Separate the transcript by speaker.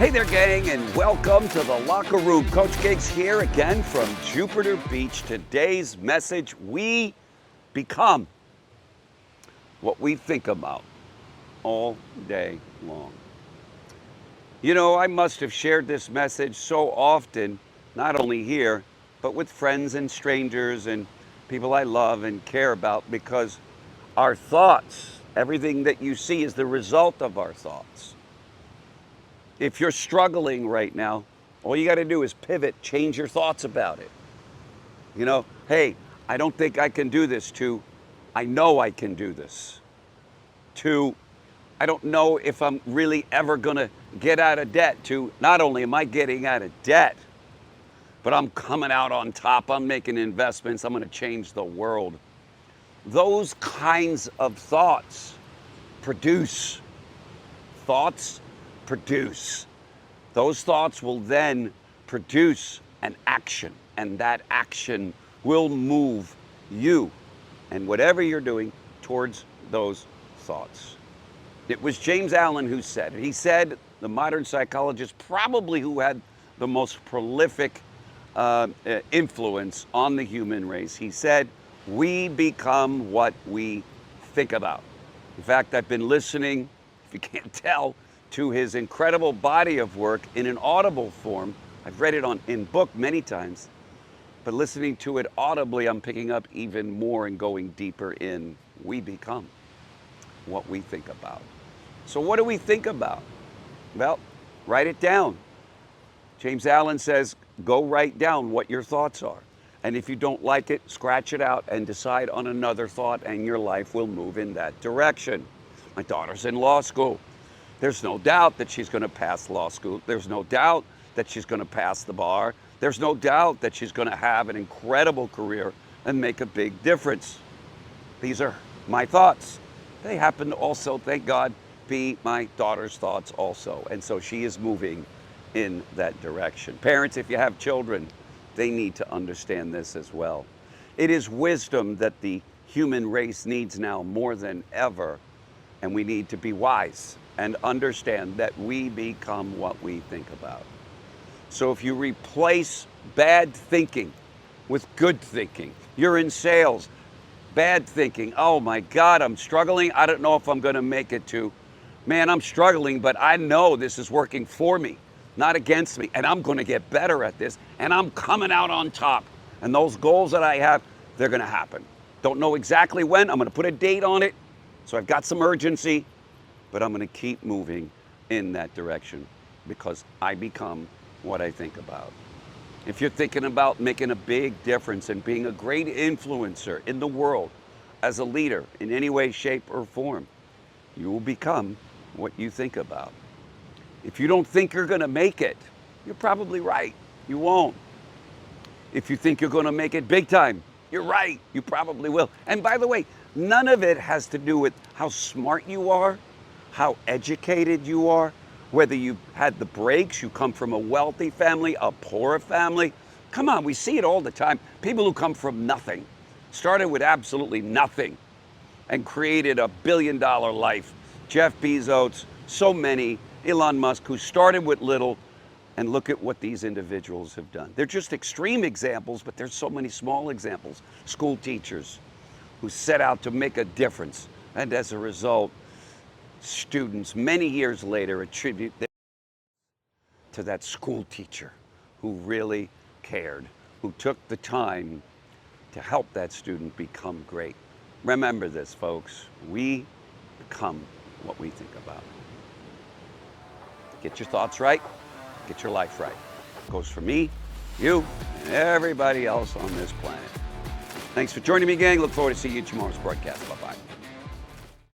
Speaker 1: Hey there, gang, and welcome to the Locker Room. Coach Gigs here again from Jupiter Beach. Today's message: we become what we think about all day long. You know, I must have shared this message so often, not only here, but with friends and strangers and people I love and care about, because our thoughts, everything that you see is the result of our thoughts. If you're struggling right now, all you got to do is pivot, change your thoughts about it. You know, hey, I don't think I can do this, to I know I can do this, to I don't know if I'm really ever going to get out of debt, to not only am I getting out of debt, but I'm coming out on top. I'm making investments. I'm going to change the world. Those kinds of thoughts produce. Thoughts produce. Those thoughts will then produce an action, and that action will move you and whatever you're doing towards those thoughts. It was James Allen who said it. He said, the modern psychologist probably who had the most prolific influence on the human race. He said, we become what we think about. In fact, I've been listening, if you can't tell, to his incredible body of work in an audible form. I've read it in book many times, but listening to it audibly, I'm picking up even more and going deeper in. We become what we think about. So what do we think about? Well, write it down. James Allen says, go write down what your thoughts are. And if you don't like it, scratch it out and decide on another thought, and your life will move in that direction. My daughter's in law school. There's no doubt that she's going to pass law school. There's no doubt that she's going to pass the bar. There's no doubt that she's going to have an incredible career and make a big difference. These are my thoughts. They happen to also, thank God, be my daughter's thoughts also. And so she is moving in that direction. Parents, if you have children, they need to understand this as well. It is wisdom that the human race needs now more than ever, and we need to be wise and understand that we become what we think about. So if you replace bad thinking with good thinking, you're in sales, bad thinking, oh my God, I'm struggling, I don't know if I'm gonna make it, to, man, I'm struggling, but I know this is working for me, not against me, and I'm gonna get better at this, and I'm coming out on top. And those goals that I have, they're gonna happen. Don't know exactly when, I'm gonna put a date on it, so I've got some urgency, but I'm gonna keep moving in that direction because I become what I think about. If you're thinking about making a big difference and being a great influencer in the world as a leader in any way, shape, or form, you will become what you think about. If you don't think you're gonna make it, you're probably right, you won't. If you think you're gonna make it big time, you're right, you probably will. And by the way, none of it has to do with how smart you are, how educated you are, whether you had the breaks, you come from a wealthy family, a poor family. Come on, we see it all the time. People who come from nothing, started with absolutely nothing, and created a billion-dollar life. Jeff Bezos, so many, Elon Musk, who started with little, and look at what these individuals have done. They're just extreme examples, but there's so many small examples. School teachers who set out to make a difference, and as a result, students many years later attribute to that school teacher who really cared, who took the time to help that student become great. Remember this, folks, we become what we think about. Get your thoughts right, get your life right. It goes for me, you, and everybody else on this planet. Thanks for joining me, gang. Look forward to seeing you tomorrow's broadcast. Bye-bye.